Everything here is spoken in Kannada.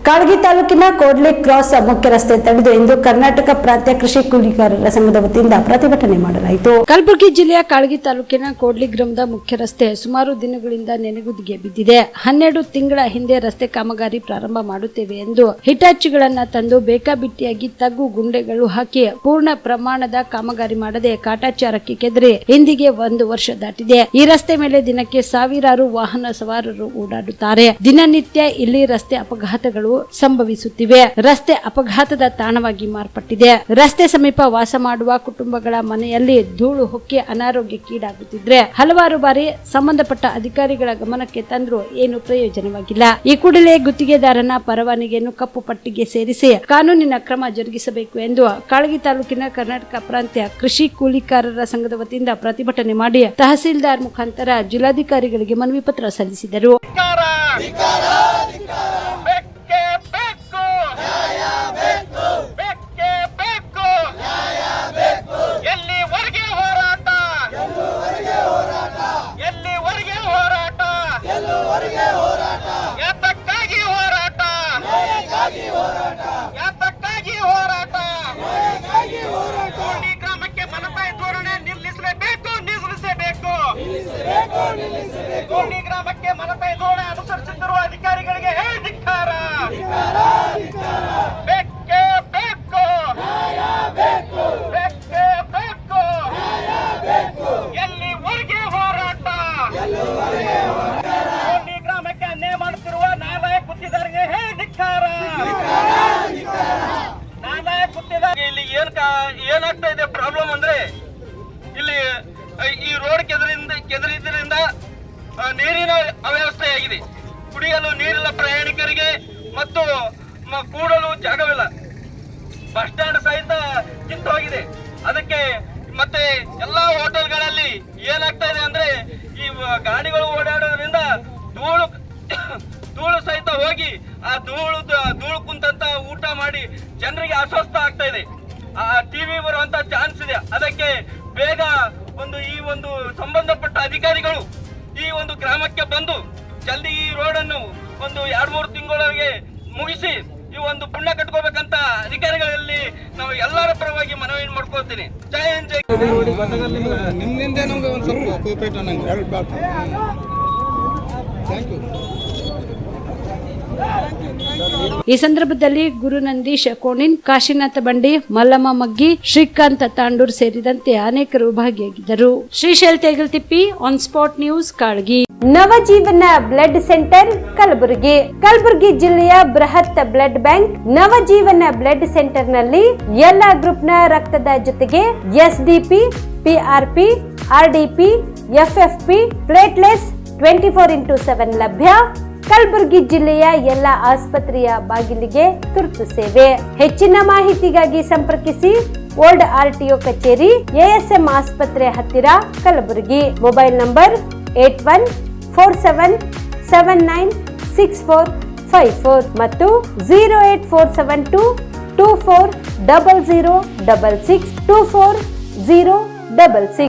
ಕಾಳಗಿ ತಾಲೂಕಿನ ಕೋಡ್ಲಿ ಕ್ರಾಸ್ ಮುಖ್ಯ ರಸ್ತೆ ತಡೆದು ಇಂದು ಕರ್ನಾಟಕ ಪ್ರಾಂತ್ಯ ಕೃಷಿ ಕೂಲಿಕಾರರ ಸಂಘದ ವತಿಯಿಂದ ಪ್ರತಿಭಟನೆ ಮಾಡಲಾಯಿತು. ಕಲಬುರಗಿ ಜಿಲ್ಲೆಯ ಕಾಳಗಿ ತಾಲೂಕಿನ ಕೋಡ್ಲಿ ಗ್ರಾಮದ ಮುಖ್ಯ ರಸ್ತೆ ಸುಮಾರು ದಿನಗಳಿಂದ ನೆನೆಗುದಿಗೆ ಬಿದ್ದಿದೆ. 12 ತಿಂಗಳ ಹಿಂದೆ ರಸ್ತೆ ಕಾಮಗಾರಿ ಪ್ರಾರಂಭ ಮಾಡುತ್ತೇವೆ ಎಂದು ಹಿಟಾಚಿಗಳನ್ನ ತಂದು ಬೇಕಾಬಿಟ್ಟಿಯಾಗಿ ತಗ್ಗು ಗುಂಡೆಗಳು ಹಾಕಿ ಪೂರ್ಣ ಪ್ರಮಾಣದ ಕಾಮಗಾರಿ ಮಾಡದೆ ಕಾಟಾಚಾರಕ್ಕೆ ಕೆದರಿ ಇಂದಿಗೆ 1 ವರ್ಷ ದಾಟಿದೆ. ಈ ರಸ್ತೆ ಮೇಲೆ ದಿನಕ್ಕೆ ಸಾವಿರಾರು ವಾಹನ ಸವಾರರು ಓಡಾಡುತ್ತಾರೆ. ದಿನನಿತ್ಯ ಇಲ್ಲಿ ರಸ್ತೆ ಅಪಘಾತಗಳು ಸಂಭವಿಸುತ್ತಿವೆ. ರಸ್ತೆ ಅಪಘಾತದ ತಾಣವಾಗಿ ಮಾರ್ಪಟ್ಟಿದೆ. ರಸ್ತೆ ಸಮೀಪ ವಾಸ ಮಾಡುವ ಕುಟುಂಬಗಳ ಮನೆಯಲ್ಲಿ ಧೂಳು ಹೊಕ್ಕಿ ಅನಾರೋಗ್ಯಕ್ಕೀಡಾಗುತ್ತಿದ್ರೆ ಹಲವಾರು ಬಾರಿ ಸಂಬಂಧಪಟ್ಟ ಅಧಿಕಾರಿಗಳ ಗಮನಕ್ಕೆ ತಂದರೂ ಏನು ಪ್ರಯೋಜನವಾಗಿಲ್ಲ. ಈ ಕೂಡಲೇ ಗುತ್ತಿಗೆದಾರನ ಪರವಾನಗಿಯನ್ನು ಕಪ್ಪು ಪಟ್ಟಿಗೆ ಸೇರಿಸಿ ಕಾನೂನಿನ ಕ್ರಮ ಜರುಗಿಸಬೇಕು ಎಂದು ಕಾಳಗಿ ತಾಲೂಕಿನ ಕರ್ನಾಟಕ ಪ್ರಾಂತ್ಯ ಕೃಷಿ ಕೂಲಿಕಾರರ ಸಂಘದ ವತಿಯಿಂದ ಪ್ರತಿಭಟನೆ ಮಾಡಿ ತಹಸೀಲ್ದಾರ್ ಮುಖಾಂತರ ಜಿಲ್ಲಾಧಿಕಾರಿಗಳಿಗೆ ಮನವಿ ಪತ್ರ ಸಲ್ಲಿಸಿದರು. ಕೋಡ್ಲಿ ಗ್ರಾಮಕ್ಕೆ ಮಲತಾಯಿ ಧೋರಣೆ ಅನುಸರಿಸುತ್ತಿರುವ ಅಧಿಕಾರಿಗಳಿಗೆ ಧಿಕ್ಕಾರ. ಬೇಕೇ ಬೇಕು, ಬೇಕೇ ಬೇಕು, ಎಲ್ಲಿವರೆಗೆ ಹೋರಾಟ? ಕೋಡ್ಲಿ ಗ್ರಾಮಕ್ಕೆ ಅನ್ಯಾಯ ಮಾಡುತ್ತಿರುವ ನಾಲಾಯ ಗುತ್ತಿದಾರರಿಗೆ ಧಿಕ್ಕಾರ. ನಾಲಾಯ ಗುತ್ತಿದಾರ ಇಲ್ಲಿ ಏನಾಗ್ತಾ ಇದೆ ಪ್ರಾಬ್ಲಮ್ ಅಂದ್ರೆ, ಇಲ್ಲಿ ಈ ರೋಡ್ ಕೆದರಿದ್ರಿಂದ ನೀರಿನ ಅವ್ಯವಸ್ಥೆಯಾಗಿದೆ. ಕುಡಿಯಲು ನೀರಿಲ್ಲ ಪ್ರಯಾಣಿಕರಿಗೆ ಮತ್ತು ಕೂಡಲು ಜಾಗವಿಲ್ಲ. ಬಸ್ ಸ್ಟ್ಯಾಂಡ್ ಸಹಿತ ಕಿತ್ತು ಹೋಗಿದೆ. ಅದಕ್ಕೆ ಮತ್ತೆ ಎಲ್ಲಾ ಹೋಟೆಲ್ಗಳಲ್ಲಿ ಏನಾಗ್ತಾ ಇದೆ ಅಂದ್ರೆ, ಈ ಗಾಡಿಗಳು ಓಡಾಡೋದ್ರಿಂದ ಧೂಳು ಸಹಿತ ಹೋಗಿ ಆ ಧೂಳು ಕುಂತಂತ ಊಟ ಮಾಡಿ ಜನರಿಗೆ ಅಸ್ವಸ್ಥ ಆಗ್ತಾ ಇದೆ. ಟಿವಿ ಬರುವಂತ ಚಾನ್ಸ್ ಇದೆ. ಅದಕ್ಕೆ ಬೇಗ ಈ ಒಂದು ಸಂಬಂಧಪಟ್ಟ ಅಧಿಕಾರಿಗಳು ಈ ಒಂದು ಗ್ರಾಮಕ್ಕೆ ಬಂದು ಜಲ್ದಿ ಈ ರೋಡ್ ಅನ್ನು 2-3 ತಿಂಗಳೊಳಗೆ ಮುಗಿಸಿ ಈ ಒಂದು ಪುಣ್ಯ ಕಟ್ಕೋಬೇಕಂತ ಅಧಿಕಾರಿಗಳಲ್ಲಿ ನಾವು ಎಲ್ಲರ ಪರವಾಗಿ ಮನವಿ ಮಾಡ್ಕೊಳ್ತೀನಿ. ಜೈ ಹಿಂದ್, ಜೈ. ನಿಮ್ಮಿಂದ ನಮ್ಗೆ ಒಂದು ಸ್ವಲ್ಪ ಕೋಪರೇಟ್ ಈ ಸಂದರ್ಭದಲ್ಲಿ ಗುರುನಂದೀಶ್ ಕೋಣಿನ್, ಕಾಶಿನಾಥ ಬಂಡಿ, ಮಲ್ಲಮ್ಮ ಮಗ್ಗಿ, ಶ್ರೀಕಾಂತ್ ತಾಂಡೂರ್ ಸೇರಿದಂತೆ ಅನೇಕರು ಭಾಗಿಯಾಗಿದ್ದರು. Shrishail Tegaltippi, on spot news, Kalagi. Navajeevana blood centre Kalaburagi. Kalaburagi ಜಿಲ್ಲೆಯ ಬೃಹತ್ blood bank Navajeevana blood centre ನಲ್ಲಿ ಎಲ್ಲಾ ಗ್ರೂಪ್ ನ ರಕ್ತದ ಜೊತೆಗೆ ಎಸ್ಡಿಪಿ, ಪಿಆರ್ಪಿ, ಆರ್ಡಿಪಿ, ಎಫ್ಎಫ್ಪಿ, ಪ್ಲೇಟ್ಲೆಸ್ 24x7 ಲಭ್ಯ. ಕಲಬುರಗಿ ಜಿಲ್ಲೆಯ ಎಲ್ಲ ಆಸ್ಪತ್ರೆಯ ಬಾಗಿಲಿಗೆ ತುರ್ತು ಸೇವೆ. ಹೆಚ್ಚಿನ ಮಾಹಿತಿಗಾಗಿ ಸಂಪರ್ಕಿಸಿ ಓಲ್ಡ್ ಆರ್ಟಿಒ ಕಚೇರಿ, ಎಎಸ್ಎಂ ಆಸ್ಪತ್ರೆ ಹತ್ತಿರ, ಕಲಬುರಗಿ. ಮೊಬೈಲ್ ನಂಬರ್ 8147979654 ಮತ್ತು 08472240066 240066.